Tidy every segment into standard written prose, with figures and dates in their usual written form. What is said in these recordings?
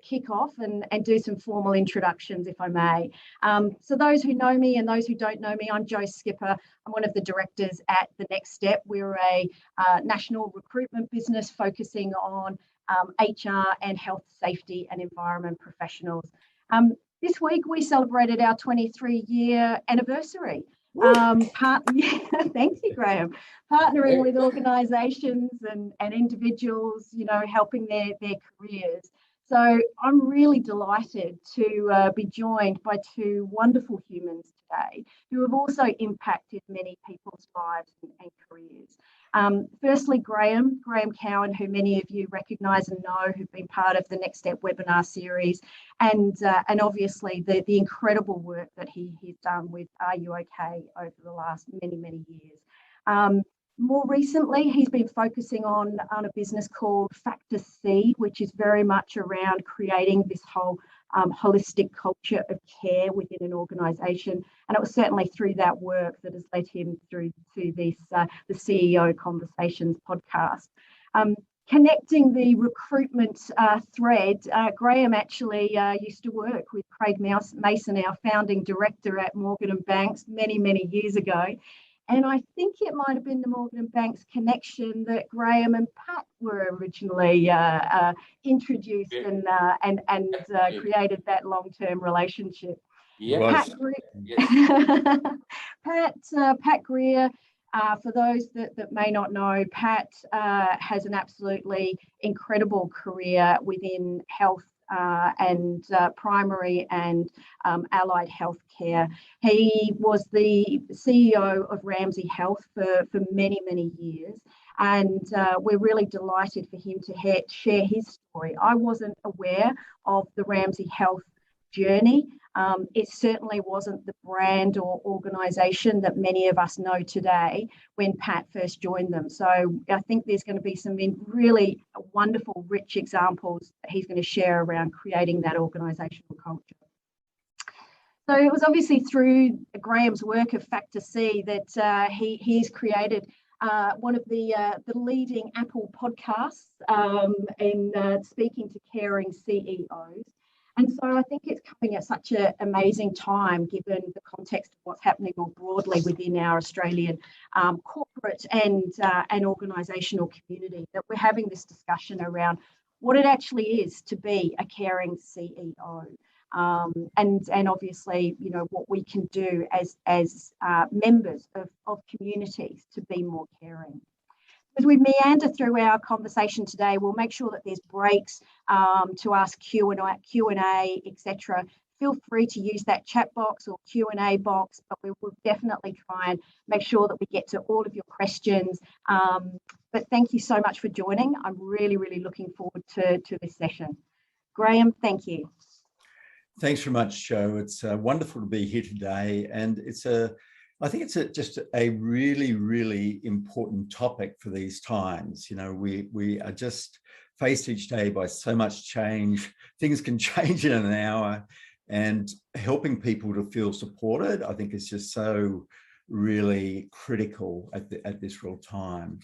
kick off and do some formal introductions, if I may. So those who know me and those who don't know me, I'm Jo Skipper. I'm one of the directors at The Next Step. We're a national recruitment business focusing on HR and health, safety and environment professionals. This week we celebrated our 23-year anniversary. Thank you, Graeme. Partnering with organisations and individuals, helping their careers. So I'm really delighted to be joined by two wonderful humans today who have also impacted many people's lives and careers. Firstly, Graeme Cowan, who many of you recognise and know, who've been part of the Next Step webinar series, and obviously the incredible work that he's done with Are You OK over the last many years. More recently, he's been focusing on a business called Factor C, which is very much around creating this whole holistic culture of care within an organisation. And it was certainly through that work that has led him through to this, the CEO Conversations podcast. Connecting the recruitment thread, Graeme actually used to work with Craig Mason, our founding director at Morgan & Banks many years ago. And I think it might have been the Morgan & Banks connection that Graeme and Pat were originally introduced and created that long-term relationship. Yes. Pat Grier, for those that may not know, Pat has an absolutely incredible career within health and primary and allied healthcare. He was the CEO of Ramsay Health for many years, and we're really delighted for him to share his story. I wasn't aware of the Ramsay Health journey. It certainly wasn't the brand or organisation that many of us know today when Pat first joined them. So I think there's going to be some really wonderful, rich examples that he's going to share around creating that organisational culture. So it was obviously through Graeme's work of Factor C that he's created one of the leading Apple podcasts in speaking to caring CEOs. And so I think it's coming at such an amazing time, given the context of what's happening more broadly within our Australian corporate and organisational community, that we're having this discussion around what it actually is to be a caring CEO. And obviously, what we can do as members of communities to be more caring. As we meander through our conversation today, we'll make sure that there's breaks to ask Q&A, etc. Feel free to use that chat box or Q&A box, but we will definitely try and make sure that we get to all of your questions. But thank you so much for joining. I'm really looking forward to this session. Graeme, thank you. Thanks very much, Jo. It's wonderful to be here today, and I think it's just a really important topic for these times. We are just faced each day by so much change. Things can change in an hour, and helping people to feel supported, I think, is just so really critical at this real time.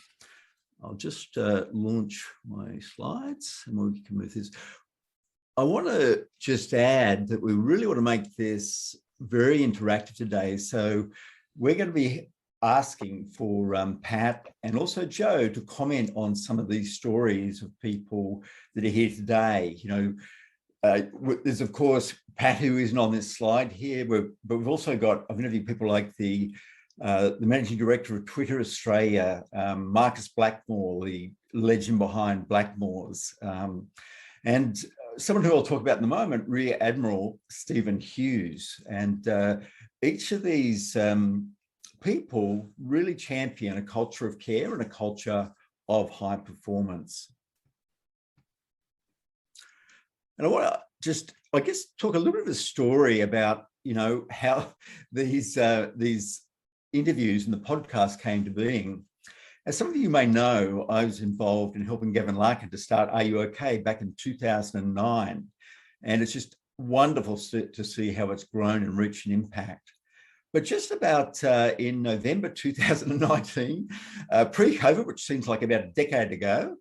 I'll just launch my slides and we can move this. I want to just add that we really want to make this very interactive today. So we're going to be asking for Pat and also Jo to comment on some of these stories of people that are here today. There's of course Pat, who isn't on this slide here, but we've also got, I've interviewed people like the managing director of Twitter Australia, Marcus Blackmore, the legend behind Blackmores, and someone who I'll talk about in a moment, Rear Admiral Stephen Hughes. And each of these people really champion a culture of care and a culture of high performance. And I want to just, I guess, talk a little bit of a story about, how these interviews and the podcast came to being. As some of you may know, I was involved in helping Gavin Larkin to start Are You OK back in 2009. And it's just wonderful to see how it's grown and reached an impact. But just about in November 2019, pre-COVID, which seems like about a decade ago,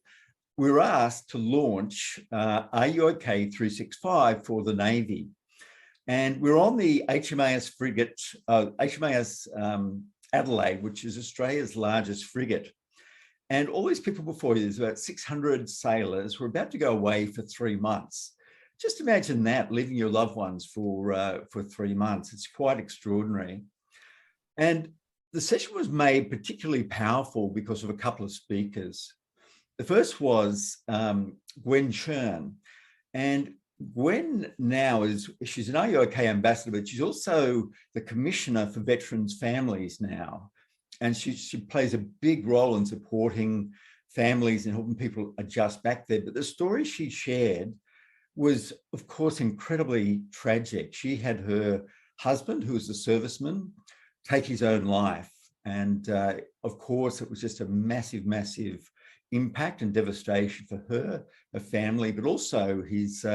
we were asked to launch Are You OK 365 for the Navy. And we're on the HMAS frigate, HMAS Adelaide, which is Australia's largest frigate. And all these people before you, there's about 600 sailors, were about to go away for 3 months. Just imagine that, leaving your loved ones for 3 months. It's quite extraordinary. And the session was made particularly powerful because of a couple of speakers. The first was Gwen Chern. And Gwen now she's an Are You OK ambassador, but she's also the commissioner for veterans' families now. And she plays a big role in supporting families and helping people adjust back there. But the story she shared was, of course, incredibly tragic. She had her husband, who was a serviceman, take his own life. And of course, it was just a massive, massive impact and devastation for her family, but also his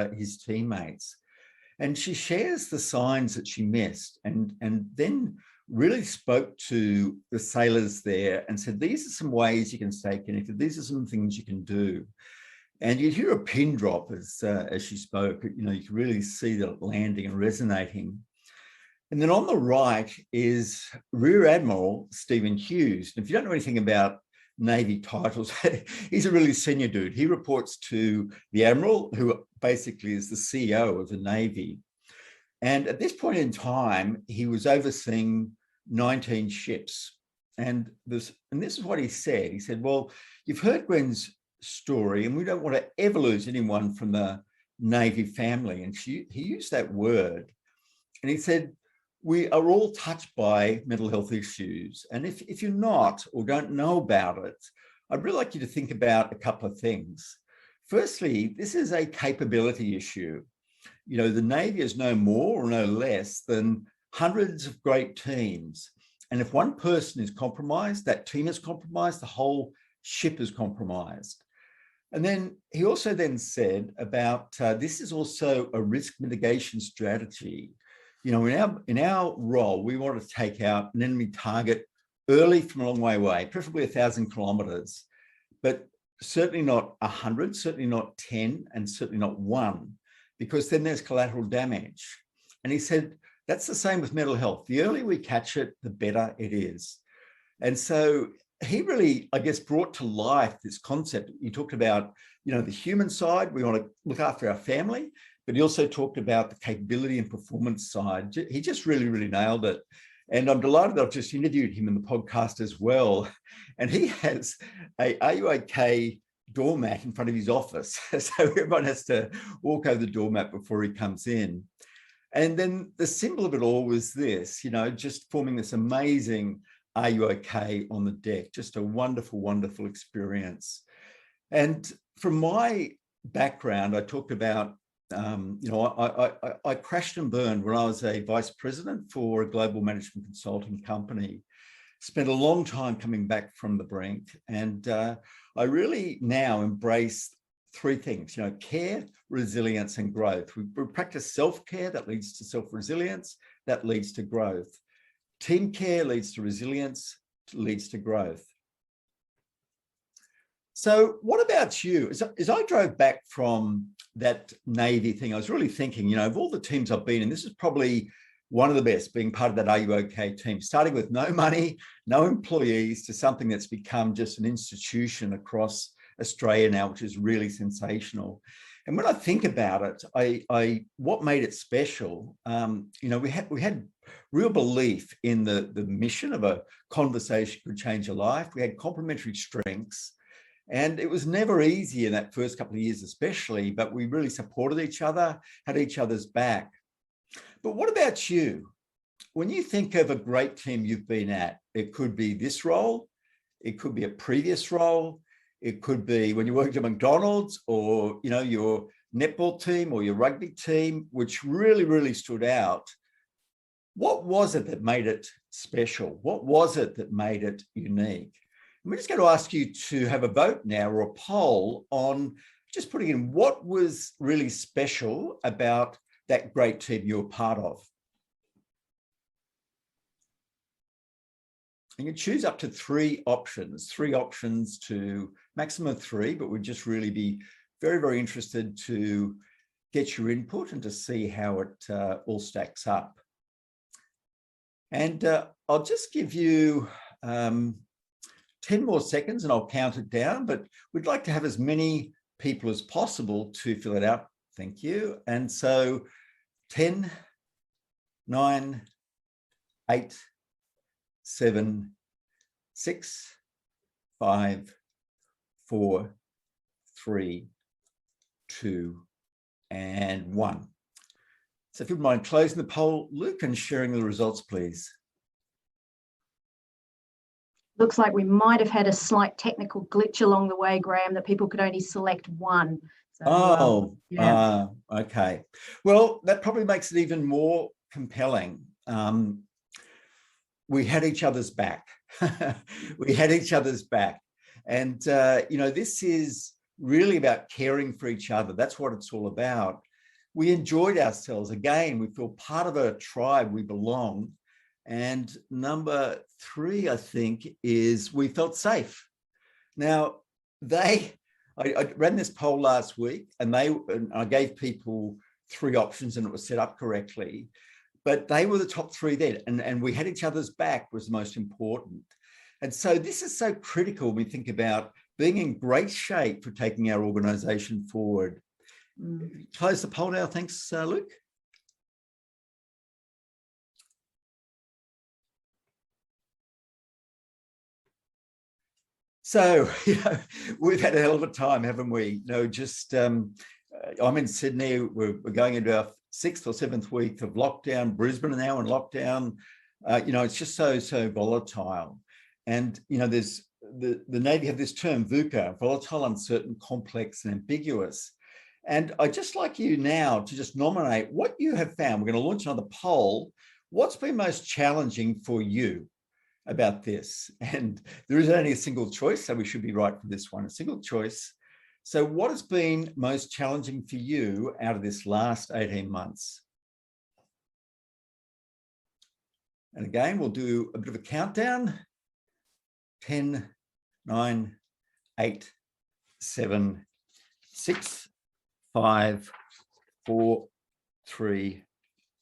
teammates. And she shares the signs that she missed and then really spoke to the sailors there and said, these are some ways you can stay connected. These are some things you can do. And you'd hear a pin drop as she spoke. You know, you could really see that landing and resonating. And then on the right is Rear Admiral Stephen Hughes. And if you don't know anything about Navy titles, he's a really senior dude. He reports to the Admiral, who basically is the CEO of the Navy. And at this point in time, he was overseeing 19 ships. And this is what he said. He said, well, you've heard Gwen's story, and we don't want to ever lose anyone from the Navy family. And he used that word. And he said, we are all touched by mental health issues. And if you're not or don't know about it, I'd really like you to think about a couple of things. Firstly, this is a capability issue. You know, the Navy is no more or no less than hundreds of great teams. And if one person is compromised, that team is compromised, the whole ship is compromised. And then he also then said about this is also a risk mitigation strategy. You know, in our role, we want to take out an enemy target early from a long way away, preferably 1,000 kilometers, but certainly not 100, certainly not 10, and certainly not 1, because then there's collateral damage. And he said, that's the same with mental health. The earlier we catch it, the better it is. And so he really, I guess, brought to life this concept. He talked about, you know, the human side, we want to look after our family, but he also talked about the capability and performance side. He just really, really nailed it. And I'm delighted that I've just interviewed him in the podcast as well. And he has a Are You OK doormat in front of his office. So everyone has to walk over the doormat before he comes in. And then the symbol of it all was this, you know, just forming this amazing Are You OK on the deck. Just a wonderful, wonderful experience. And from my background, I talked about, you know, I crashed and burned when I was a vice president for a global management consulting company. Spent a long time coming back from the brink. And I really now embrace 3 things, you know, care, resilience, and growth. We practice self-care that leads to self-resilience, that leads to growth. Team care leads to resilience, leads to growth. So what about you? As I drove back from that Navy thing, I was really thinking, you know, of all the teams I've been in, this is probably one of the best, being part of that Are You OK team, starting with no money, no employees, to something that's become just an institution across Australia now, which is really sensational. And when I think about it, what made it special, you know, we had real belief in the mission of a conversation could change a life. We had complementary strengths. And it was never easy in that first couple of years, especially, but we really supported each other, had each other's back. But what about you? When you think of a great team you've been at, it could be this role, it could be a previous role, it could be when you worked at McDonald's, or, you know, your netball team or your rugby team, which really, really stood out. What was it that made it special? What was it that made it unique? And we're just going to ask you to have a vote now, or a poll, on just putting in what was really special about that great team you're part of. You can choose up to 3 options to maximum of 3, but we'd just really be very, very interested to get your input and to see how it all stacks up. And I'll just give you 10 more seconds and I'll count it down, but we'd like to have as many people as possible to fill it out. Thank you. And so 10, 9, 8, 7, 6, 5, 4, 3, 2, and 1. So if you wouldn't mind closing the poll, Luke, and sharing the results, please. Looks like we might have had a slight technical glitch along the way, Graeme, that people could only select one. So, yeah. Okay. Well, that probably makes it even more compelling. We had each other's back. We had each other's back. And, this is really about caring for each other. That's what it's all about. We enjoyed ourselves. Again, we feel part of a tribe, we belong. And number 3, I think, is we felt safe. Now, I ran this poll last week and I gave people 3 options and it was set up correctly, but they were the top 3 then. And we had each other's back was the most important. And so this is so critical when we think about being in great shape for taking our organization forward. Close the poll now. Thanks, Luke. So, we've had a hell of a time, haven't we? I'm in Sydney. We're going into our 6th or 7th week of lockdown. Brisbane are now in lockdown. It's just so volatile. And, there's the Navy have this term, VUCA, volatile, uncertain, complex, and ambiguous. And I'd just like you now to just nominate what you have found. We're going to launch another poll. What's been most challenging for you about this? And there is only a single choice, so we should be right for this one, a single choice. So what has been most challenging for you out of this last 18 months? And again, we'll do a bit of a countdown. 10, 9, 8, 7, 6, 5, 4, 3,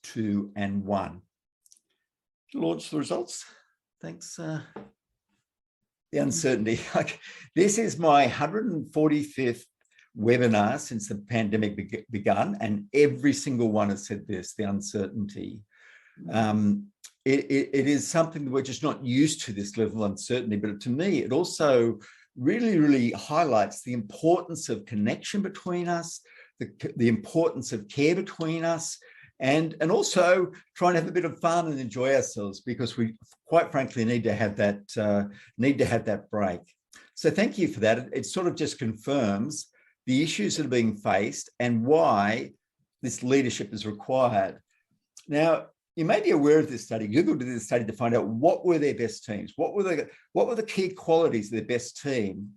2, and 1. Launch the results. Thanks. The uncertainty. This is my 145th webinar since the pandemic begun, and every single one has said this, the uncertainty. It is something that we're just not used to, this level of uncertainty, but to me, it also really highlights the importance of connection between us, the importance of care between us, and also try and have a bit of fun and enjoy ourselves, because we quite frankly need to have that break. So thank you for that. It sort of just confirms the issues that are being faced and why this leadership is required. Now, you may be aware of this study. Google did this study to find out what were their best teams, what were the key qualities of their best team,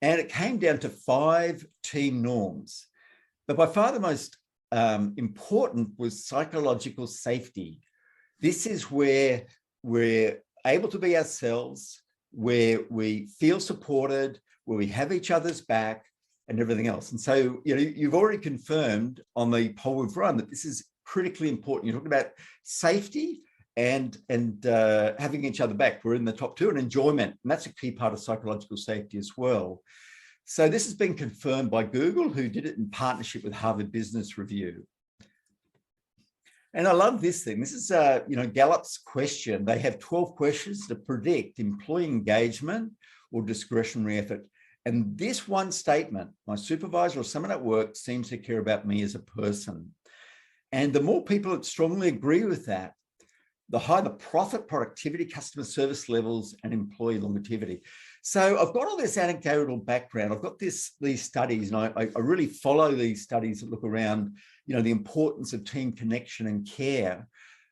and it came down to 5 team norms. But by far the most important was psychological safety. This is where we're able to be ourselves, where we feel supported, where we have each other's back, and everything else. And so, you've already confirmed on the poll we've run that this is critically important. You're talking about safety and having each other back. We're in the top 2, and enjoyment, and that's a key part of psychological safety as well. So this has been confirmed by Google, who did it in partnership with Harvard Business Review. And I love this thing. This is, Gallup's question. They have 12 questions to predict employee engagement or discretionary effort. And this one statement, my supervisor or someone at work seems to care about me as a person. And the more people that strongly agree with that, the higher the profit, productivity, customer service levels, and employee longevity. So I've got all this anecdotal background. I've got these studies, and I really follow these studies that look around, the importance of team connection and care.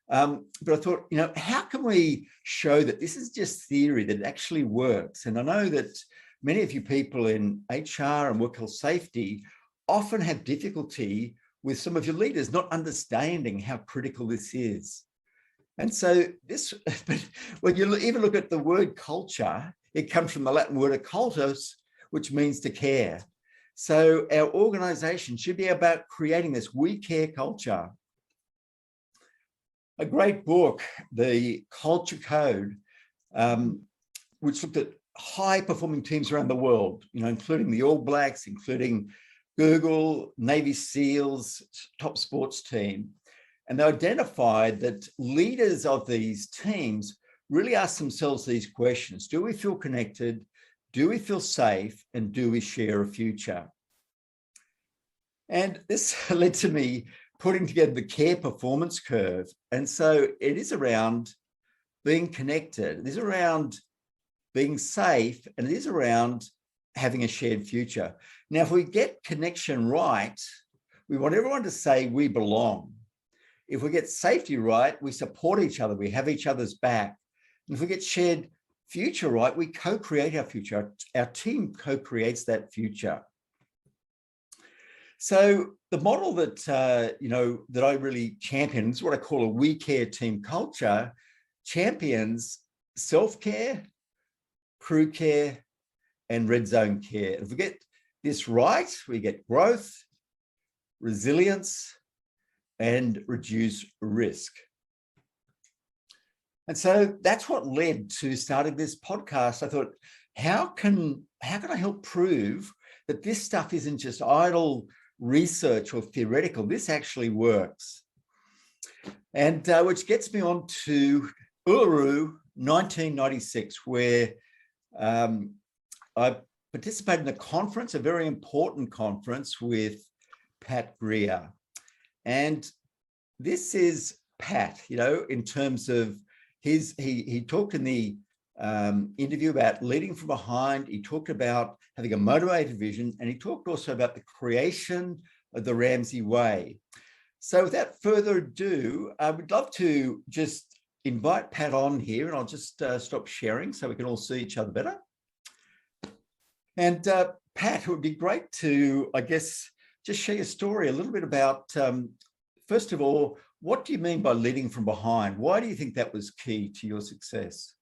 But I thought, how can we show that this is just theory, that it actually works? And I know that many of you people in HR and work health safety often have difficulty with some of your leaders not understanding how critical this is. And so when you even look at the word culture, it comes from the Latin word occultus, which means to care. So our organization should be about creating this we care culture. A great book, The Culture Code, which looked at high performing teams around the world, including the All Blacks, including Google, Navy SEALs, top sports team. And they identified that leaders of these teams really ask themselves these questions. Do we feel connected? Do we feel safe? And do we share a future? And this led to me putting together the care performance curve. And so it is around being connected. It is around being safe, and it is around having a shared future. Now, if we get connection right, we want everyone to say we belong. If we get safety right, we support each other, we have each other's back. And if we get shared future right, we co-create our future. Our team co-creates that future. So the model that that I really champion is what I call a we care team culture, champions self-care, crew care, and red zone care. If we get this right, we get growth, resilience, and reduce risk. And so that's what led to starting this podcast. I thought, how can I help prove that this stuff isn't just idle research or theoretical? This actually works. And which gets me on to Uluru 1996, where I participated in a conference, a very important conference with Pat Grier. And this is Pat, in terms of he talked in the interview about leading from behind. He talked about having a motivated vision, and he talked also about the creation of the Ramsay Way. So without further ado, I would love to just invite Pat on here, and I'll just stop sharing so we can all see each other better. And Pat, it would be great to, I guess, just share your story a little bit about, first of all, what do you mean by leading from behind? Why do you think that was key to your success?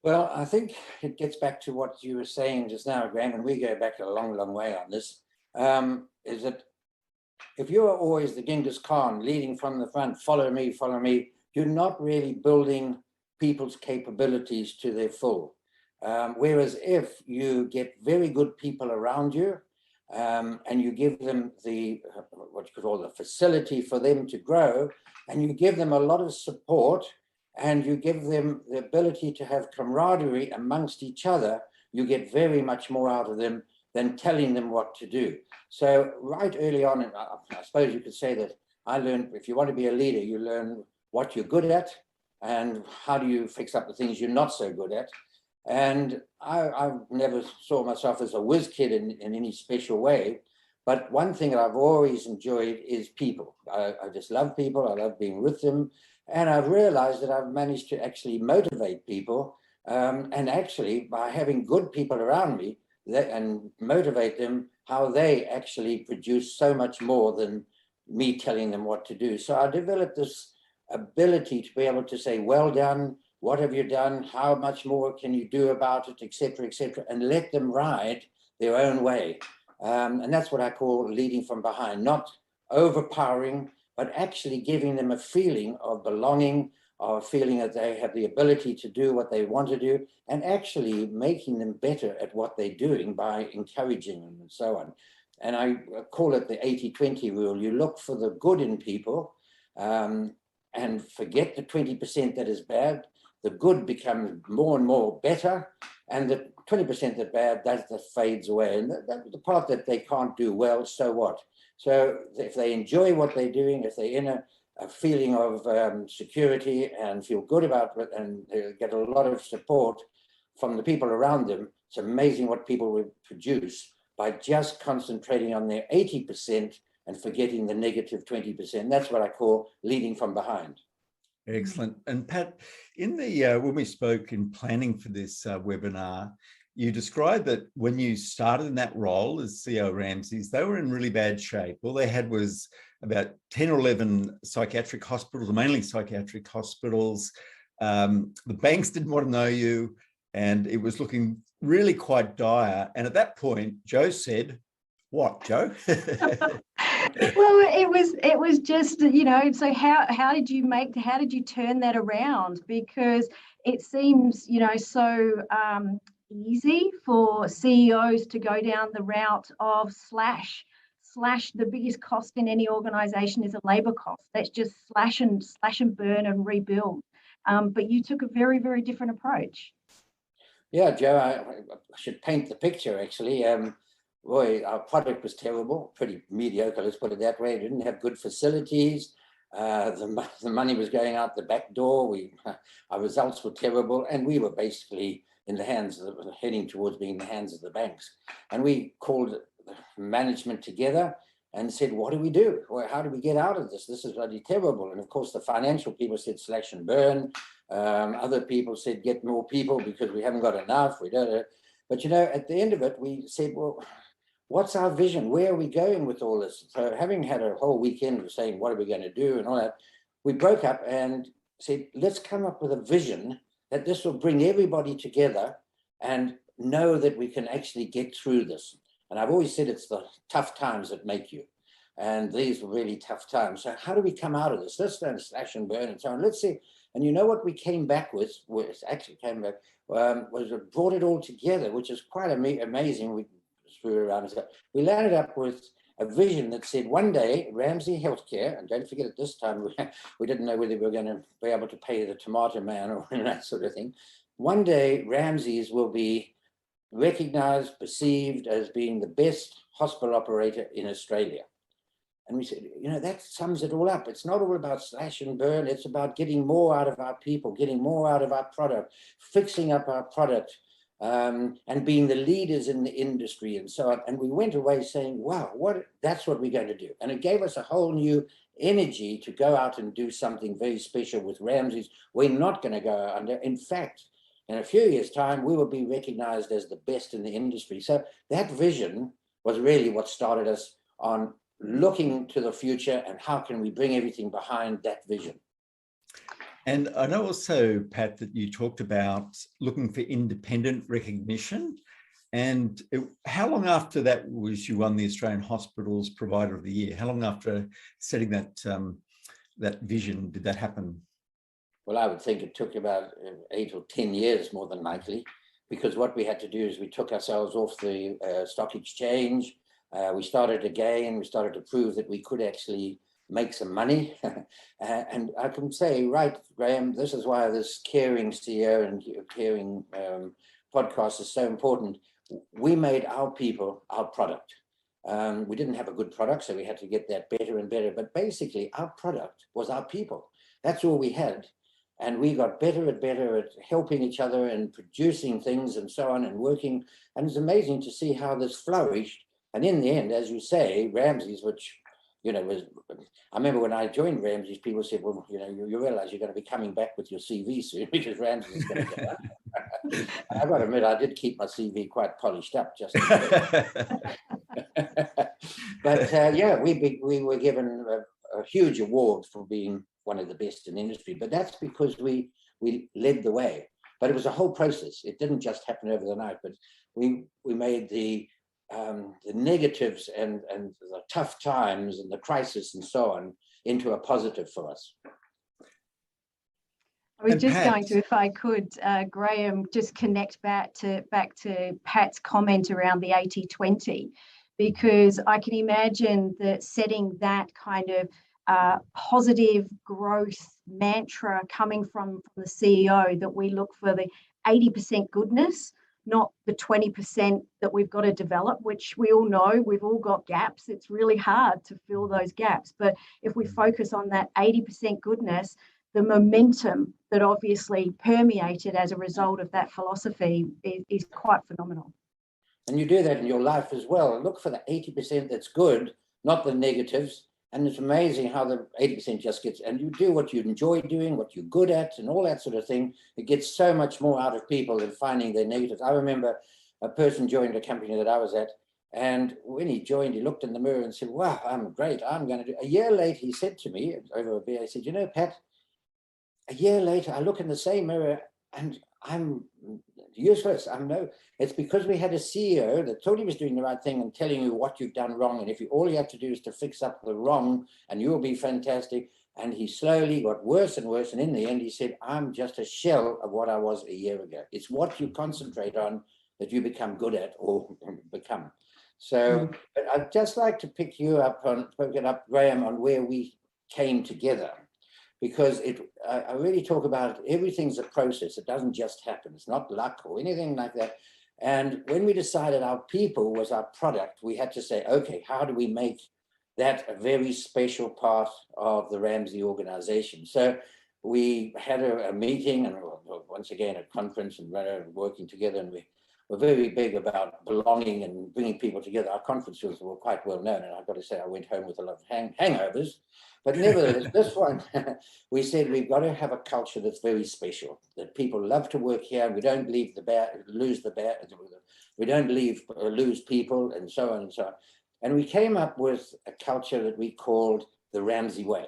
Well, I think it gets back to what you were saying just now, Graeme, and we go back a long, long way on this, is that if you are always the Genghis Khan leading from the front, follow me, you're not really building people's capabilities to their full. Whereas if you get very good people around you, and you give them the, what you could call the facility for them to grow, and you give them a lot of support, and you give them the ability to have camaraderie amongst each other, you get very much more out of them than telling them what to do. So right early on, and I suppose you could say that I learned, if you want to be a leader, you learn what you're good at and how do you fix up the things you're not so good at. And I never saw myself as a whiz kid in any special way. But one thing that I've always enjoyed is people. I just love people. I love being with them. And I've realized that I've managed to actually motivate people. And actually, by having good people around me and motivate them, how they actually produce so much more than me telling them what to do. So I developed this ability to be able to say, well done. What have you done? How much more can you do about it, et cetera, and let them ride their own way. And that's what I call leading from behind, not overpowering, but actually giving them a feeling of belonging, or a feeling that they have the ability to do what they want to do, and actually making them better at what they're doing by encouraging them and so on. And I call it the 80-20 rule. You look for the good in people and forget the 20% that is bad. The good becomes more and more better, and the 20% that bad, that fades away. And the part that they can't do well, so what? So if they enjoy what they're doing, if they're in a feeling of security and feel good about it, and they get a lot of support from the people around them, it's amazing what people will produce by just concentrating on their 80% and forgetting the negative 20%. That's what I call leading from behind. Excellent. And Pat, in the when we spoke in planning for this webinar, you described that when you started in that role as CEO Ramsay's, they were in really bad shape. All they had was about 10 or 11 psychiatric hospitals, mainly psychiatric hospitals. The banks didn't want to know you, and it was looking really quite dire. And at that point, Joe said, "What, Joe?" Well, it was just, so how did you turn that around? Because it seems, so easy for CEOs to go down the route of slash. The biggest cost in any organization is a labor cost. Let's just slash and burn and rebuild. But you took a very, very different approach. Yeah, Joe, I should paint the picture, actually. Boy, our product was terrible, pretty mediocre, let's put it that way. We didn't have good facilities. The money was going out the back door. Our results were terrible, and we were basically heading towards being the hands of the banks. And we called management together and said, what do we do? Well, how do we get out of this? This is bloody terrible. And of course, the financial people said slash and burn. Other people said get more people because we haven't got enough. We don't. But at the end of it, we said, well, what's our vision? Where are we going with all this? So having had a whole weekend of saying, what are we going to do and all that, we broke up and said, let's come up with a vision that this will bring everybody together and know that we can actually get through this. And I've always said it's the tough times that make you. And these were really tough times. So how do we come out of this? Let's don't slash and burn and so on. Let's see. And you know what we came back with, was it brought it all together, which is quite amazing. We threw it around and stuff. We landed up with a vision that said one day Ramsay Healthcare, and don't forget at this time, we didn't know whether we were going to be able to pay the tomato man or that sort of thing. One day Ramsay's will be recognized, perceived as being the best hospital operator in Australia. And we said, that sums it all up. It's not all about slash and burn. It's about getting more out of our people, getting more out of our product, fixing up our product, and being the leaders in the industry and so on. And we went away saying, wow, that's what we're going to do. And it gave us a whole new energy to go out and do something very special with Ramsay's. We're not going to go under. In fact, in a few years' time, we will be recognized as the best in the industry. So that vision was really what started us on looking to the future and how can we bring everything behind that vision. And I know also, Pat, that you talked about looking for independent recognition. And how long after that was you won the Australian Hospitals Provider of the Year? How long after setting that vision did that happen? Well, I would think it took about 8 or 10 years, more than likely, because what we had to do is we took ourselves off the stock exchange. We started again. We started to prove that we could actually make some money. And I can say, right, Graeme, this is why this caring CEO and caring podcast is so important. We made our people our product. We didn't have a good product, so we had to get that better and better. But basically, our product was our people. That's all we had. And we got better and better at helping each other and producing things and so on and working. And it's amazing to see how this flourished. And in the end, as you say, Ramsay's, which, was, I remember when I joined Ramsay's, people said, well, you realize you're going to be coming back with your CV soon because Ramsay's is going to go up. I've got to admit, I did keep my CV quite polished up just in case. But yeah, we were given a huge award for being one of the best in the industry, but that's because we led the way. But it was a whole process. It didn't just happen over the night, but we made the negatives and the tough times and the crisis and so on into a positive for us. I was just going to, if I could, Graeme, just connect back to Pat's comment around the 80-20, because I can imagine that setting that kind of positive growth mantra coming from the CEO, that we look for the 80% goodness, not the 20% that we've got to develop, which we all know we've all got gaps. It's really hard to fill those gaps. But if we focus on that 80% goodness, the momentum that obviously permeated as a result of that philosophy is quite phenomenal. And you do that in your life as well. Look for the 80% that's good, not the negatives. And it's amazing how the 80% just gets, and you do what you enjoy doing, what you're good at, and all that sort of thing. It gets so much more out of people than finding their negatives. I remember a person joined a company that I was at, and when he joined, he looked in the mirror and said, wow, I'm great. I'm going to do. A year later, he said to me over a beer, he said, Pat, a year later, I look in the same mirror and I'm useless. It's because we had a CEO that thought he was doing the right thing and telling you what you've done wrong. And if all you have to do is to fix up the wrong and you'll be fantastic. And he slowly got worse and worse. And in the end, he said, I'm just a shell of what I was a year ago. It's what you concentrate on that you become good at or become. So but I'd just like to pick it up, Graeme, on where we came together. Because I really talk about everything's a process. It doesn't just happen. It's not luck or anything like that. And when we decided our people was our product, we had to say, okay, how do we make that a very special part of the Ramsay organization? So we had a meeting and once again, a conference and working together. And we were very big about belonging and bringing people together. Our conferences were quite well known. And I've got to say, I went home with a lot of hangovers. But nevertheless, this one, we said we've got to have a culture that's very special, that people love to work here. We don't lose people and so on and so on. And we came up with a culture that we called the Ramsay Way.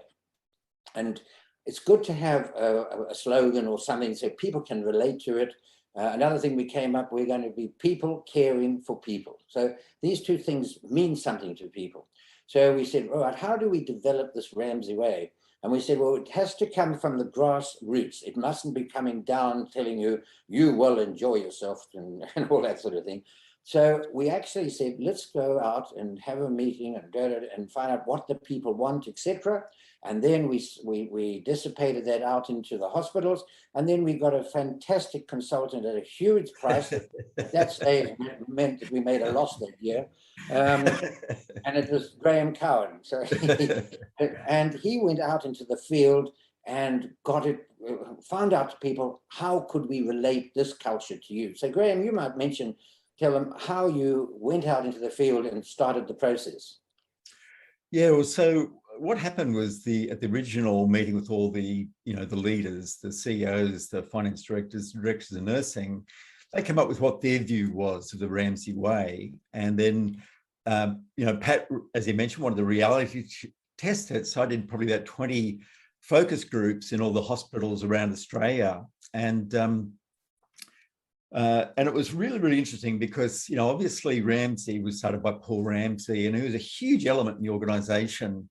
And it's good to have a slogan or something so people can relate to it. Another thing we came up, we're going to be people caring for people. So these two things mean something to people. So we said, all right, how do we develop this Ramsay Way? And we said, well, it has to come from the grassroots. It mustn't be coming down telling you, you will enjoy yourself and all that sort of thing. So we actually said, let's go out and have a meeting and find out what the people want, etc. And then we dissipated that out into the hospitals. And then we got a fantastic consultant at a huge price. At that stage, meant that we made a loss that year. And it was Graeme Cowan. So and he went out into the field and found out to people, how could we relate this culture to you? So Graeme, you might tell them how you went out into the field and started the process. Yeah, well, so what happened was at the original meeting with all the leaders, the CEOs, the finance directors of nursing, they came up with what their view was of the Ramsay Way. And then, Pat, as he mentioned, wanted the reality test it. So I did probably about 20 focus groups in all the hospitals around Australia. And it was really, really interesting because, obviously Ramsay was started by Paul Ramsay, and he was a huge element in the organisation.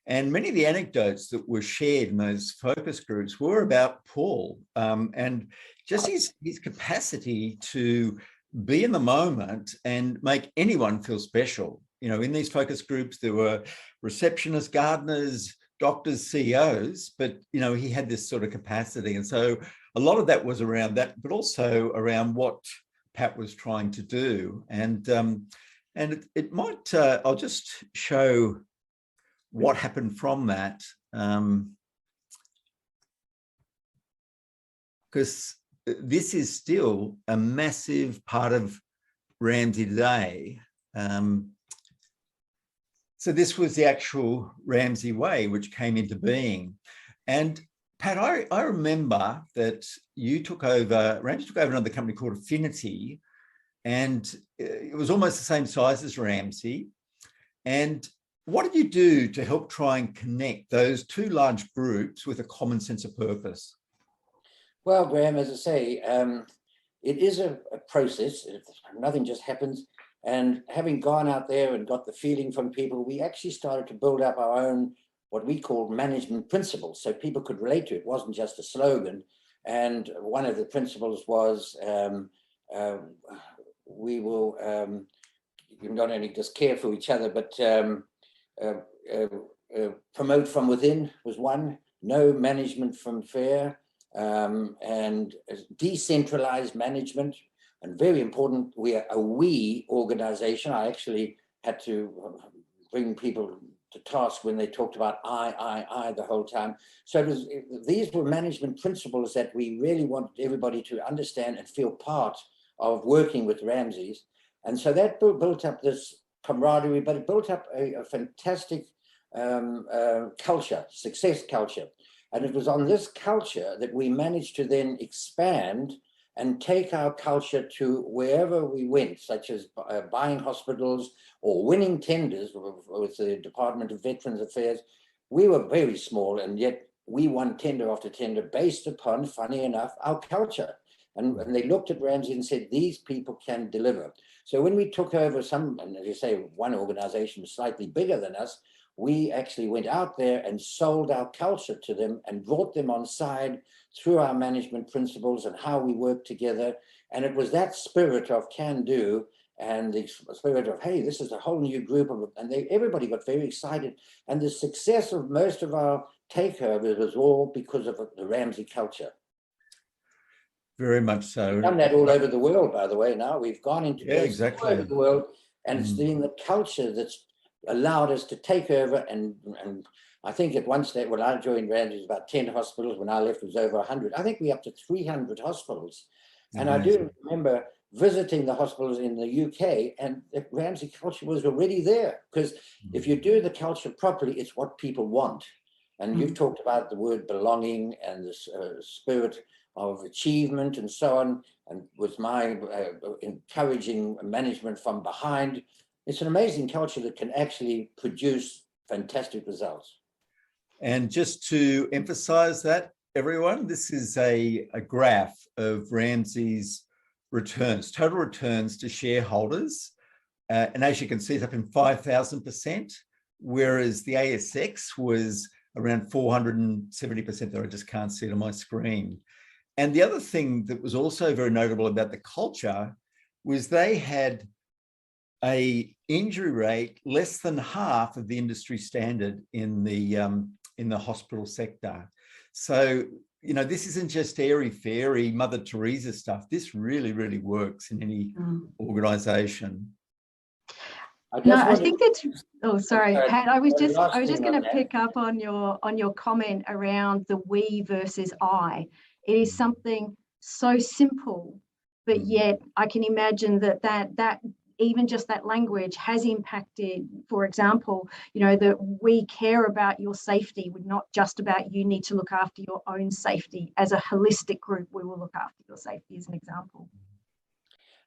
And many of the anecdotes that were shared in those focus groups were about Paul and just his capacity to be in the moment and make anyone feel special. In these focus groups, there were receptionists, gardeners, doctors, CEOs, but, he had this sort of capacity. And so a lot of that was around that, but also around what Pat was trying to do. And it might, I'll just show what happened from that. Because this is still a massive part of Ramsay today. So this was the actual Ramsay Way, which came into being. And Pat, I remember that Ramsay took over another company called Affinity, and it was almost the same size as Ramsay. And what did you do to help try and connect those two large groups with a common sense of purpose? Well, Graeme, as I say, it is a process. Nothing just happens. And having gone out there and got the feeling from people, we actually started to build up our own, what we call management principles, so people could relate to it. It wasn't just a slogan. And one of the principles was, we will not only just care for each other, but promote from within was one, no management from fear, and decentralized management. And very important, we are a we organization. I actually had to bring people to task when they talked about I the whole time. So these were management principles that we really wanted everybody to understand and feel part of working with Ramsay's. And so that built up this camaraderie, but it built up a fantastic culture, success culture. And it was on this culture that we managed to then expand and take our culture to wherever we went, such as buying hospitals or winning tenders with the Department of Veterans Affairs. We were very small, and yet we won tender after tender based upon, funny enough, our culture. And they looked at Ramsay and said, these people can deliver. So when we took over and as you say, one organization was slightly bigger than us, we actually went out there and sold our culture to them and brought them on side through our management principles and how we work together. And it was that spirit of can do and the spirit of, hey, this is a whole new group of, and everybody got very excited. And the success of most of our takeovers was all because of the Ramsay culture. Very much so. We've done that all over the world, by the way. Now we've gone into places all over the world, and it's been the culture that's allowed us to take over. And I think at one stage, when I joined Ramsay, it was about 10 hospitals. When I left, it was over 100. I think we're up to 300 hospitals. And I do remember visiting the hospitals in the UK, and the Ramsay culture was already there. Because if you do the culture properly, it's what people want. And you've talked about the word belonging and the spirit of achievement and so on, and with my encouraging management from behind. It's an amazing culture that can actually produce fantastic results. And just to emphasize that, everyone, this is a graph of Ramsay's returns, total returns to shareholders. And as you can see, it's up in 5,000%, whereas the ASX was around 470% there. I just can't see it on my screen. And the other thing that was also very notable about the culture was they had a injury rate less than half of the industry standard in the hospital sector. So, you know, this isn't just airy-fairy Mother Teresa stuff. This really, really works in any organization. I think that's. Oh, sorry, Pat. I was just going to pick up on your comment around the we versus I. It is something so simple, but yet I can imagine that even just that language has impacted. For example, you know, that we care about your safety. We're not just about you need to look after your own safety. As a holistic group, we will look after your safety, as an example.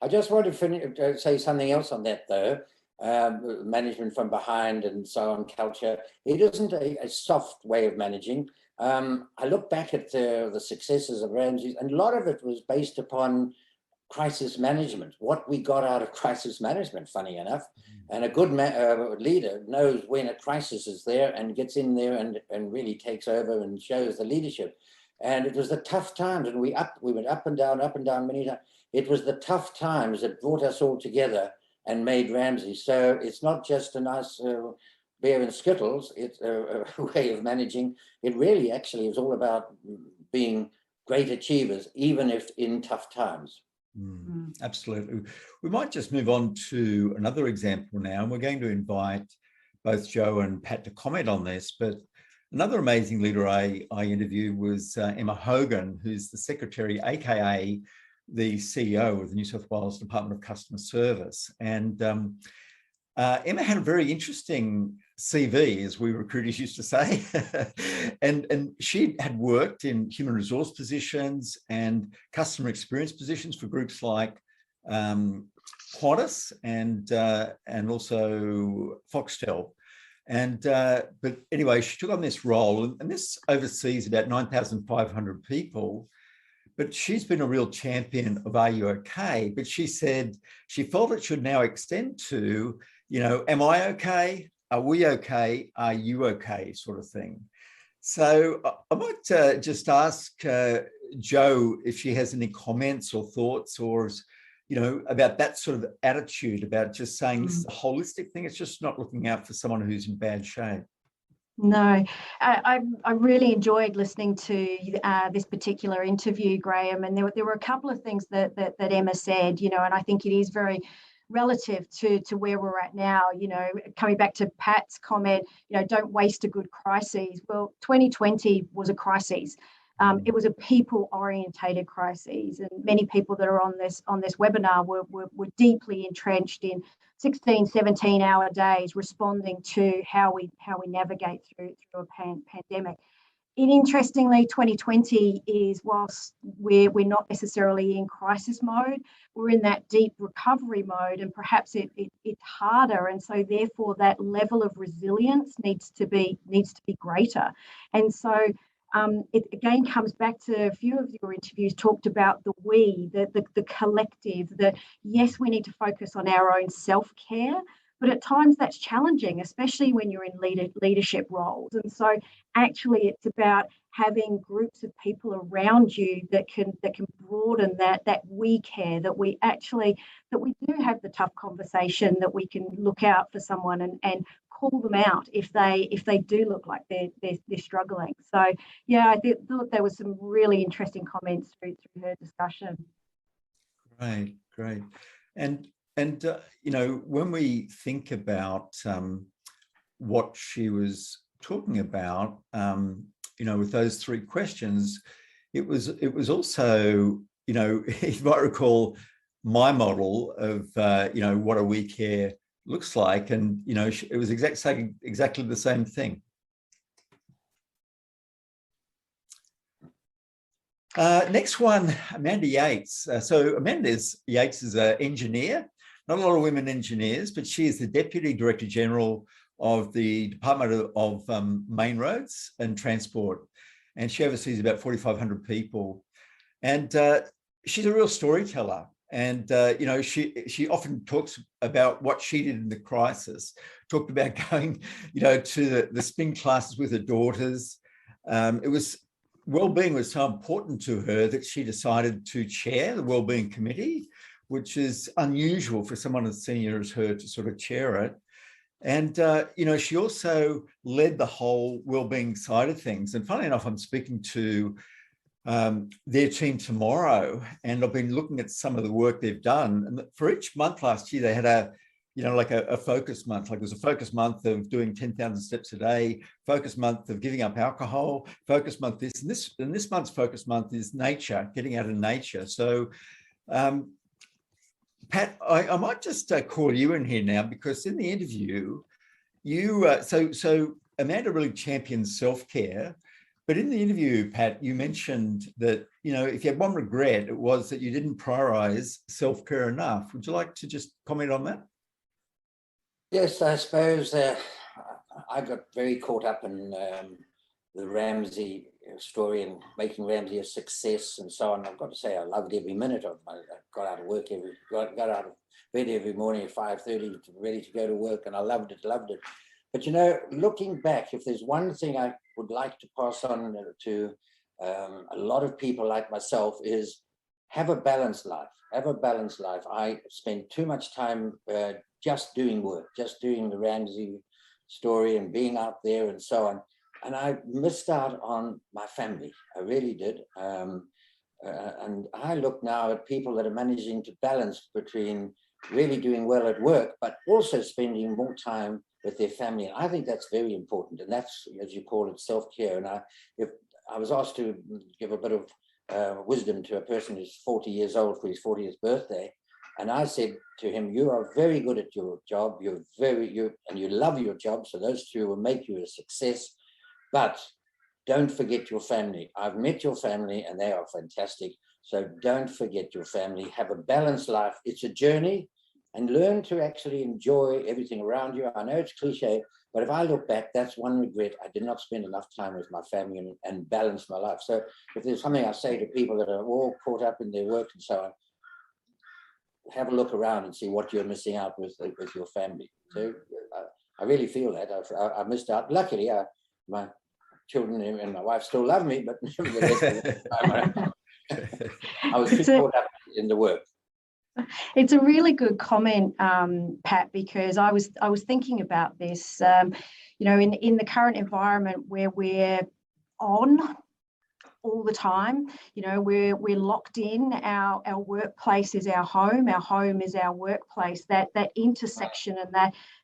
I just want to say something else on that, though. Management from behind and so on, culture. It isn't a soft way of managing. I look back at the successes of Ramsay, and a lot of it was based upon crisis management, what we got out of crisis management, funny enough. And a good leader knows when a crisis is there and gets in there and really takes over and shows the leadership. And it was the tough times, and we went up and down many times. It was the tough times that brought us all together and made Ramsay. So it's not just a nice beer and skittles, it's a way of managing. It really actually is all about being great achievers, even if in tough times. Absolutely. We might just move on to another example now, and we're going to invite both Joe and Pat to comment on this. But another amazing leader I interviewed was Emma Hogan, who's the secretary, aka the CEO of the New South Wales Department of Customer Service. And Emma had a very interesting CV, as we recruiters used to say. and she had worked in human resource positions and customer experience positions for groups like Qantas and also Foxtel. And but anyway, she took on this role, and this oversees about 9,500 people. But she's been a real champion of Are You Okay? But she said she felt it should now extend to, you know, am I okay? Are we okay? Are you okay? Sort of thing. So I might just ask Joe if she has any comments or thoughts, or, you know, about that sort of attitude about just saying this is a holistic thing. It's just not looking out for someone who's in bad shape. No, I really enjoyed listening to this particular interview, Graeme, and there were a couple of things that Emma said, you know, and I think it is very relative to where we're at now. You know, coming back to Pat's comment, you know, don't waste a good crisis. Well, 2020 was a crisis. It was a people-orientated crisis, and many people that are on this webinar were deeply entrenched in 16, 17-hour days responding to how we navigate through a pandemic. And interestingly, 2020 is, whilst we're not necessarily in crisis mode, we're in that deep recovery mode, and perhaps it's harder, and so therefore that level of resilience needs to be greater. And so it again comes back to a few of your interviews talked about the we, the collective, that yes, we need to focus on our own self-care, but at times that's challenging, especially when you're in leadership roles. And so actually it's about having groups of people around you that can broaden that we care, that we do have the tough conversation, that we can look out for someone and call them out if they do look like they're struggling. So yeah, I thought there was some really interesting comments through her discussion. Great. And you know, when we think about what she was talking about, you know, with those three questions, it was also, you know, you might recall my model of you know, what a we care looks like, and you know, it was exactly the same thing. Next one, Amanda Yeates. So Amanda Yeates is an engineer. Not a lot of women engineers, but she is the Deputy Director General of the Department of Main Roads and Transport. And she oversees about 4,500 people. And she's a real storyteller. And, you know, she often talks about what she did in the crisis, talked about going, you know, to the spin classes with her daughters. Wellbeing was so important to her that she decided to chair the Wellbeing Committee, which is unusual for someone as senior as her to sort of chair it. And, you know, she also led the whole wellbeing side of things. And funnily enough, I'm speaking to their team tomorrow, and I've been looking at some of the work they've done. And for each month last year, they had a focus month. Like, there's a focus month of doing 10,000 steps a day, focus month of giving up alcohol, focus month this, and this month's focus month is nature, getting out in nature. So, Pat, I might just call you in here now, because in the interview, you so Amanda really champions self-care, but in the interview, Pat, you mentioned that, you know, if you had one regret, it was that you didn't prioritize self-care enough. Would you like to just comment on that? Yes, I suppose I got very caught up in the Ramsay story and making Ramsay a success and so on. I've got to say, I loved every minute of it. I got out of work got out of bed every morning at 5:30, ready to go to work, and I loved it. But you know, looking back, if there's one thing I would like to pass on to a lot of people like myself, is have a balanced life. Have a balanced life. I spent too much time just doing work, just doing the Ramsay story and being out there and so on. And I missed out on my family. I really did. And I look now at people that are managing to balance between really doing well at work, but also spending more time with their family. And I think that's very important. And that's, as you call it, self-care. And if I was asked to give a bit of wisdom to a person who's 40 years old for his 40th birthday, and I said to him, you are very good at your job. And you love your job. So those two will make you a success. But don't forget your family. I've met your family and they are fantastic. So don't forget your family. Have a balanced life. It's a journey, and learn to actually enjoy everything around you. I know it's cliche, but if I look back, that's one regret. I did not spend enough time with my family and balance my life. So if there's something I say to people that are all caught up in their work and so on, have a look around and see what you're missing out with your family. So I really feel that I missed out. Luckily, my children and my wife still love me, but nevertheless, I was too caught up in the work. It's a really good comment, Pat, because I was thinking about this. You know, in the current environment where we're on all the time, you know, we're locked in. Our workplace is our home is our workplace. That intersection and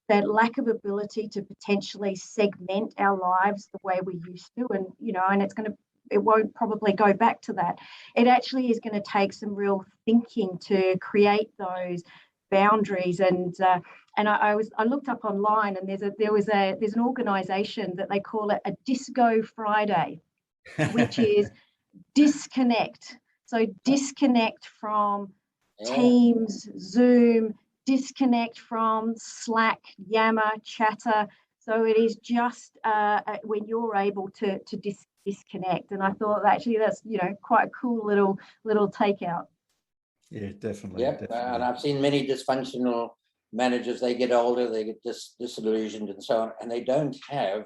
that lack of ability to potentially segment our lives the way we used to, and you know, and it won't probably go back to that. It actually is going to take some real thinking to create those boundaries. And I looked up online, and there's an organisation that they call it a Disco Friday, which is disconnect. So disconnect from Teams, Zoom, disconnect from Slack, Yammer, Chatter. So it is just when you're able to disconnect. And I thought actually that's, quite a cool little takeout. Yeah, definitely. Yeah, definitely. and I've seen many dysfunctional managers. They get older, they get disillusioned and so on, and they don't have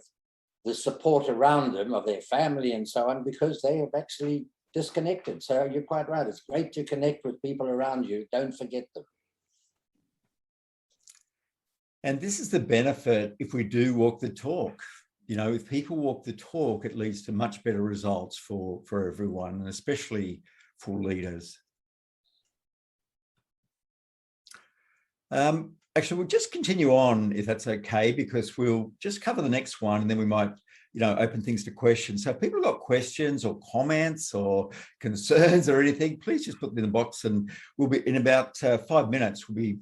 the support around them of their family and so on because they have actually disconnected. So you're quite right. It's great to connect with people around you. Don't forget them. And this is the benefit if we do walk the talk. If people walk the talk, it leads to much better results for everyone, and especially for leaders. Actually, we'll just continue on if that's okay, because we'll just cover the next one and then we might, open things to questions. So if people have got questions or comments or concerns or anything, please just put them in the box and we'll be in about 5 minutes, we'll be,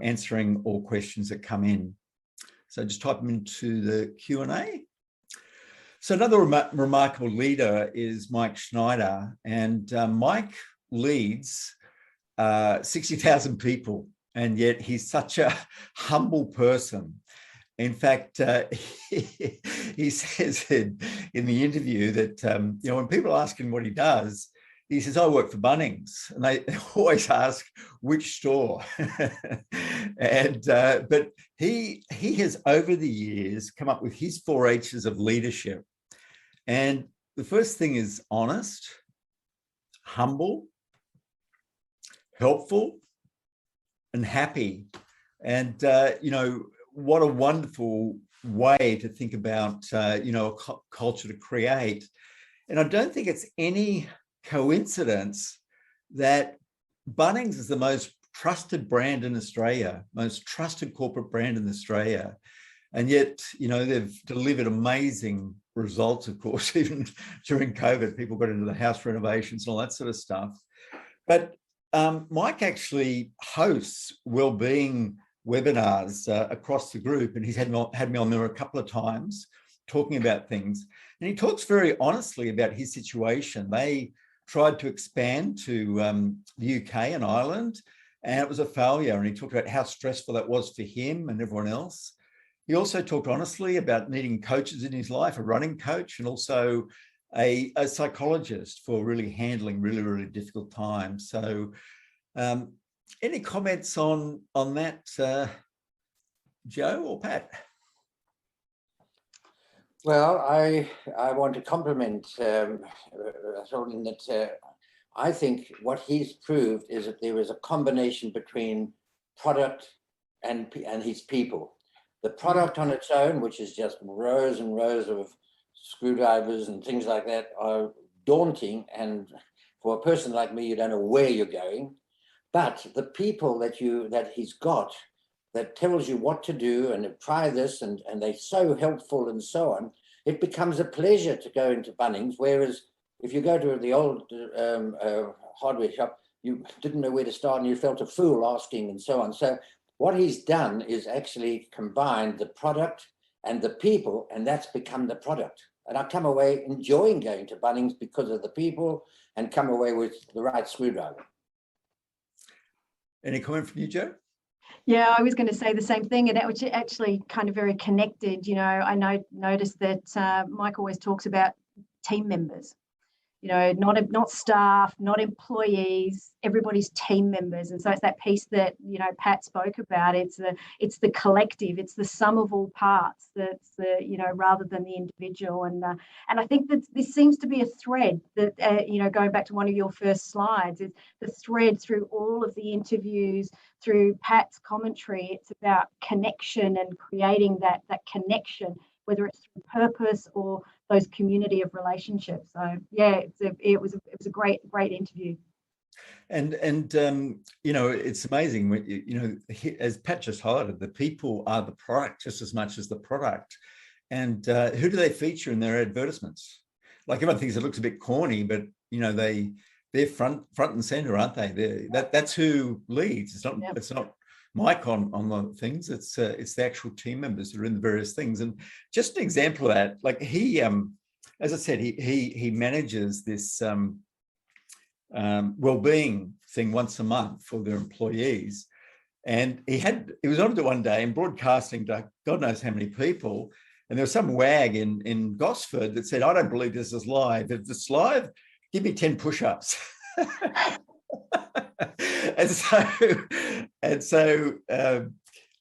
answering all questions that come in. So just type them into the Q&A. So another remarkable leader is Mike Schneider, and Mike leads 60,000 people. And yet he's such a humble person. In fact, he says in the interview that, when people ask him what he does, he says, I work for Bunnings. And they always ask which store. But he has over the years come up with his 4 H's of leadership. And the first thing is honest, humble, helpful, and happy. And, what a wonderful way to think about, a culture to create. And I don't think it's any coincidence that Bunnings is the most trusted brand in Australia, most trusted corporate brand in Australia. And yet, they've delivered amazing results, of course, even during COVID, people got into the house renovations and all that sort of stuff. But Mike actually hosts wellbeing webinars across the group, and he's had me on there a couple of times talking about things. And he talks very honestly about his situation. They tried to expand to the UK and Ireland, and it was a failure. And he talked about how stressful that was for him and everyone else. He also talked honestly about needing coaches in his life, a running coach, and also a psychologist for really handling really, really difficult times. So any comments on that, Joe or Pat? Well, I want to compliment Hogan that I think what he's proved is that there is a combination between product and his people. The product on its own, which is just rows and rows of screwdrivers and things like that, are daunting. And for a person like me, you don't know where you're going. But the people that he's got that tells you what to do and try this, and they're so helpful and so on, it becomes a pleasure to go into Bunnings. Whereas if you go to the old hardware shop, you didn't know where to start and you felt a fool asking and so on. So what he's done is actually combined the product and the people, and that's become the product. And I come away enjoying going to Bunnings because of the people and come away with the right screwdriver. Any comment from you, Joe? Yeah, I was going to say the same thing, and which actually kind of very connected. I noticed that Mike always talks about team members. Not staff, not employees, everybody's team members. And so it's that piece that, Pat spoke about. It's the collective, it's the sum of all parts that's rather than the individual. And I think that this seems to be a thread that, going back to one of your first slides, is the thread through all of the interviews, through Pat's commentary. It's about connection and creating that connection, whether it's through purpose or those community of relationships. So yeah, it was a great interview. And it's amazing when as Pat just highlighted, the people are the product just as much as the product. And who do they feature in their advertisements? Like, everyone thinks it looks a bit corny, but they're front and center, aren't they? That's who leads. It's not Mike on the things. It's the actual team members that are in the various things. And just an example of that, like he, as I said, he manages this well-being thing once a month for their employees. And he was on to one day and broadcasting to God knows how many people. And there was some wag in Gosford that said, I don't believe this is live. If it's live, give me 10 push-ups. and so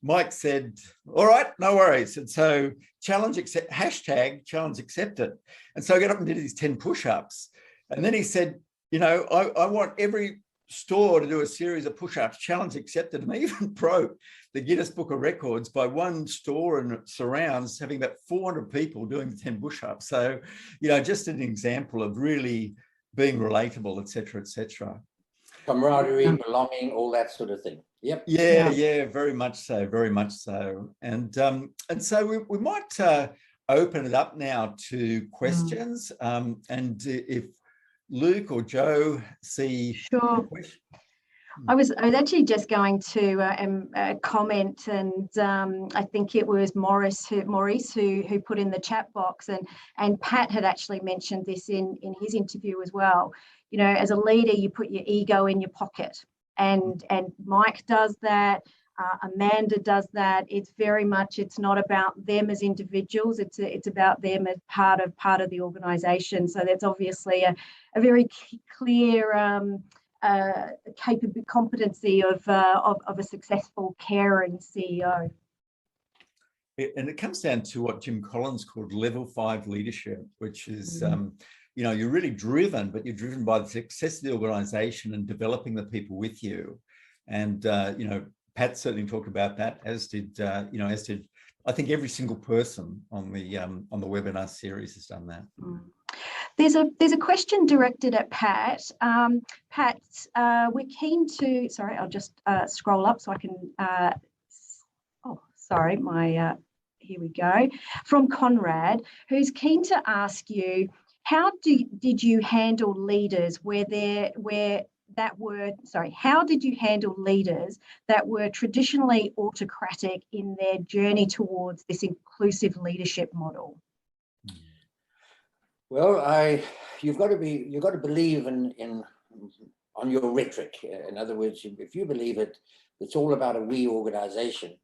Mike said, all right, no worries. And so hashtag challenge accepted. And so I got up and did these 10 push-ups. And then he said, I want every store to do a series of push-ups, challenge accepted. And they even broke the Guinness Book of Records by one store and surrounds having about 400 people doing the 10 push-ups. So, just an example of really being relatable, et cetera, camaraderie, belonging, all that sort of thing. Yep. Yeah, very much so. And so we might open it up now to questions. And if Luke or Joe see sure. question. I was actually just going to comment, and I think it was Maurice who put in the chat box, and Pat had actually mentioned this in his interview as well. As a leader, you put your ego in your pocket, and Mike does that. Amanda does that. It's very much. It's not about them as individuals. It's about them as part of the organisation. So that's obviously a very clear. Competency of a successful, caring CEO. And it comes down to what Jim Collins called level 5 leadership, which is, you're really driven, but you're driven by the success of the organisation and developing the people with you. And, Pat certainly talked about that, as did I think every single person on the webinar series has done that. There's a question directed at Pat. Pat, we're keen to. Sorry, I'll just scroll up so I can. Here we go. From Conrad, who's keen to ask you, how did you handle leaders how did you handle leaders that were traditionally autocratic in their journey towards this inclusive leadership model? Well, you've got to believe on your rhetoric. In other words, if you believe it's all about a we organization,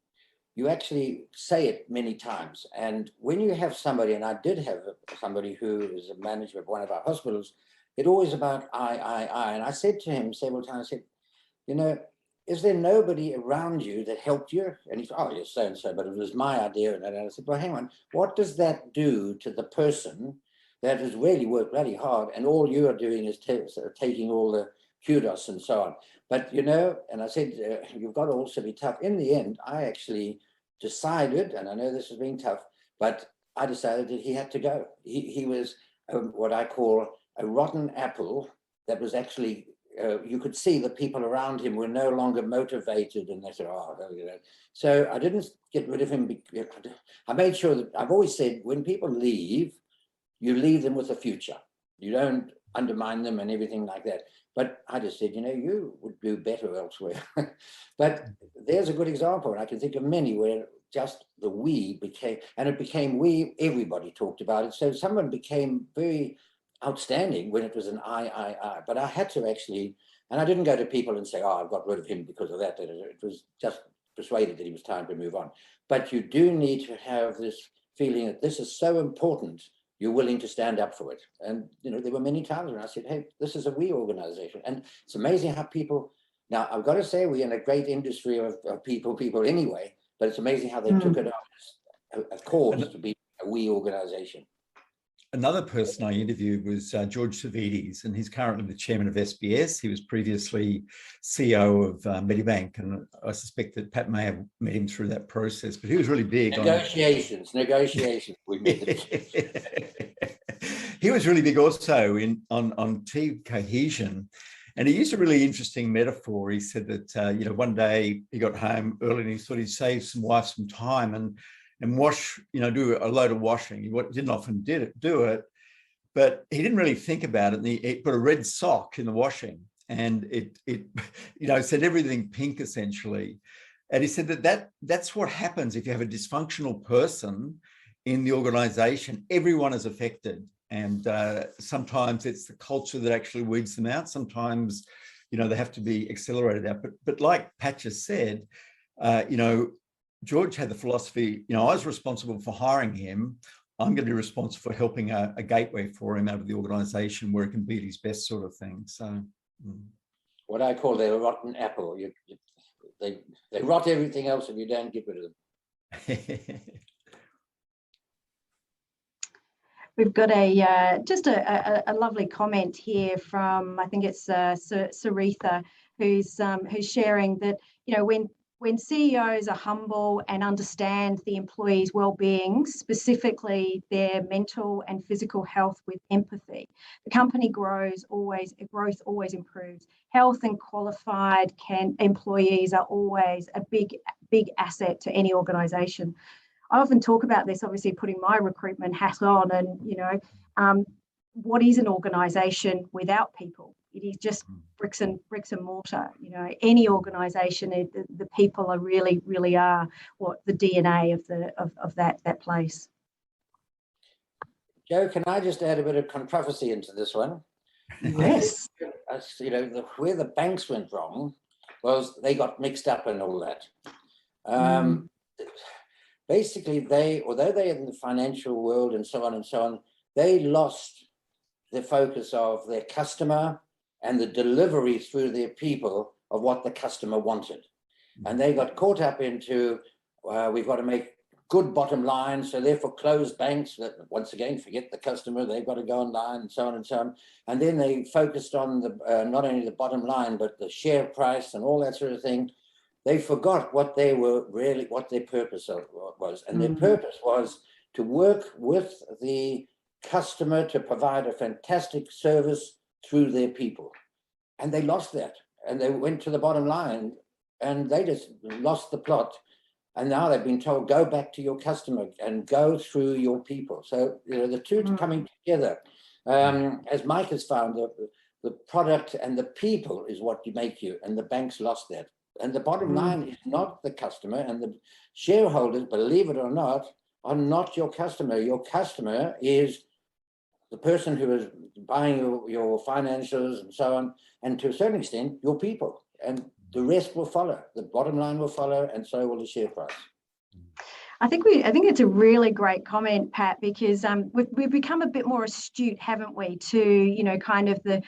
you actually say it many times. And when you have somebody, and I did have somebody who is a manager of one of our hospitals, it's always about I. And I said to him several times, I said, is there nobody around you that helped you? And he said, oh, yes, so-and-so, but it was my idea. And I said, well, hang on, what does that do to the person that has really worked bloody hard, and all you are doing is taking all the kudos and so on? But, and I said, you've got to also be tough. In the end, I actually decided, and I know this has been tough, but I decided that he had to go. He was what I call a rotten apple that was actually, you could see the people around him were no longer motivated, and they said, So I didn't get rid of him. I made sure that I've always said, when people leave, you leave them with a future. You don't undermine them and everything like that. But I just said, you would do better elsewhere. But there's a good example, and I can think of many where just the we became we, everybody talked about it. So someone became very outstanding when it was an I. But I had to actually, and I didn't go to people and say, I've got rid of him because of that. It was just persuaded that he was time to move on. But you do need to have this feeling that this is so important, you're willing to stand up for it. And, there were many times when I said, hey, this is a we organization. And it's amazing how people, now I've got to say, we're in a great industry of people anyway, but it's amazing how they took it on as a cause to be a we organization. Another person I interviewed was George Savides, and he's currently the chairman of SBS. He was previously CEO of Medibank, and I suspect that Pat may have met him through that process, but he was really big negotiations. We met He was really big also on team cohesion. And he used a really interesting metaphor. He said that, one day he got home early and he thought he'd save some wife some time and wash, do a load of washing. He didn't often do it, but he didn't really think about it. And he put a red sock in the washing, and it set everything pink essentially. And he said that's what happens if you have a dysfunctional person in the organization. Everyone is affected. And sometimes it's the culture that actually weeds them out. Sometimes, they have to be accelerated out. But like Pat just said, George had the philosophy, I was responsible for hiring him. I'm going to be responsible for helping a gateway for him out of the organization where he can be at his best, sort of thing. So what I call their rotten apple. They rot everything else if you don't get rid of them. We've got just a lovely comment here from, I think it's Saritha, who's sharing that, when CEOs are humble and understand the employees' well-being, specifically their mental and physical health with empathy, the company growth always improves. Health and qualified employees are always a big asset to any organisation. I often talk about this, obviously putting my recruitment hat on, and what is an organisation without people? It is just bricks and mortar. Any organisation, the people are really are what the DNA of that place. Joe, can I just add a bit of controversy into this one? Yes. Where the banks went wrong was they got mixed up in all that. Basically, although they're in the financial world and so on, they lost the focus of their customer and the delivery through their people of what the customer wanted. And they got caught up into, we've got to make good bottom line, so therefore close banks, that once again, forget the customer, they've got to go online and so on and so on. And then they focused on not only the bottom line, but the share price and all that sort of thing. They forgot what their purpose was. And their purpose was to work with the customer to provide a fantastic service through their people. And they lost that. And they went to the bottom line and they just lost the plot. And now they've been told, go back to your customer and go through your people. So, the two coming together. As Mike has found, the product and the people is what you make you. And the banks lost that. And the bottom line is not the customer, and the shareholders, believe it or not, are not your customer. Your customer is the person who is buying your financials and so on, and to a certain extent, your people. And the rest will follow. The bottom line will follow, and so will the share price. I think it's a really great comment, Pat, because we've become a bit more astute, haven't we, to kind of the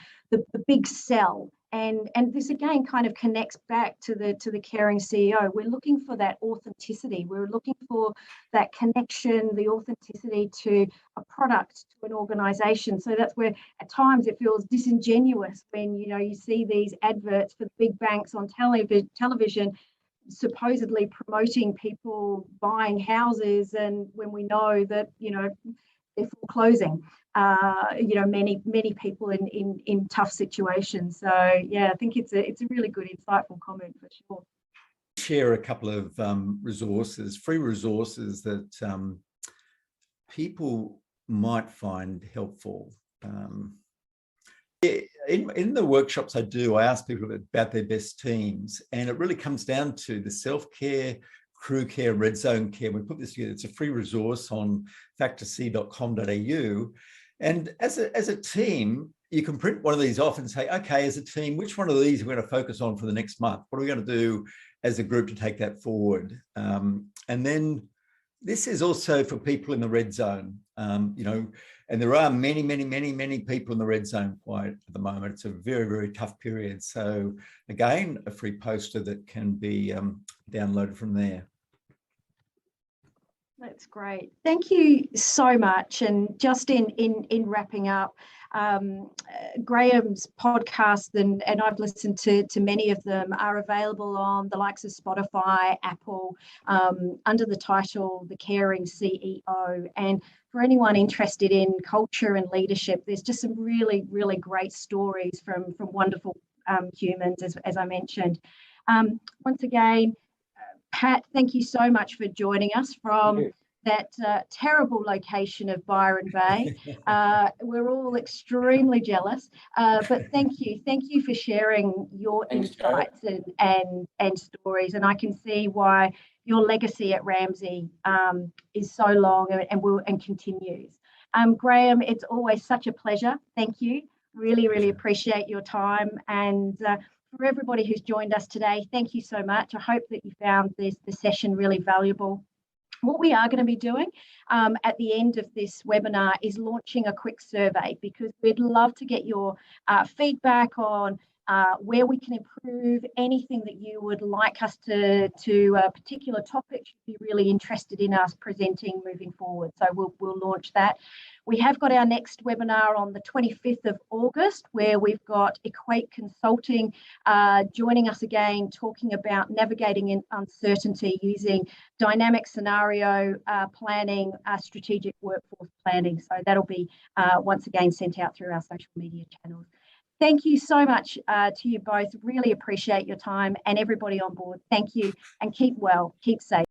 big sell. And this again kind of connects back to the caring CEO. We're looking for that authenticity. We're looking for that connection, the authenticity to a product, to an organisation. So that's where at times it feels disingenuous when you see these adverts for the big banks on television, supposedly promoting people buying houses, and when we know that they're foreclosing many people in tough situations. So yeah, I think it's a really good, insightful comment for sure. Share a couple of free resources that people might find helpful. In the workshops I do, I ask people about their best teams, and it really comes down to the self-care, crew care, red zone care. We put this together. It's a free resource on factorc.com.au. And as a team, you can print one of these off and say, okay, as a team, which one of these are we going to focus on for the next month? What are we going to do as a group to take that forward? And then this is also for people in the red zone, and there are many people in the red zone quite at the moment. It's a very, very tough period. So again, a free poster that can be downloaded from there. That's great. Thank you so much. And just in wrapping up, Graeme's podcast, and I've listened to many of them, are available on the likes of Spotify, Apple, under the title The Caring CEO. And for anyone interested in culture and leadership, there's just some really, really great stories from wonderful humans, as I mentioned. Once again, Pat, thank you so much for joining us from that terrible location of Byron Bay. We're all extremely jealous, but thank you for sharing your insights and stories. And I can see why your legacy at Ramsay is so long and continues. Graeme, it's always such a pleasure. Thank you. Really, really appreciate your time. And for everybody who's joined us today, thank you so much. I hope that you found the session really valuable. What we are going to be doing at the end of this webinar is launching a quick survey, because we'd love to get your feedback on where we can improve, anything that you would like us to a particular topic you'd be really interested in us presenting moving forward. So we'll launch that. We have got our next webinar on the 25th of August, where we've got Equate Consulting joining us again, talking about navigating in uncertainty using dynamic scenario planning, strategic workforce planning. So that'll be once again sent out through our social media channels. Thank you so much to you both. Really appreciate your time, and everybody on board. Thank you, and keep well, keep safe.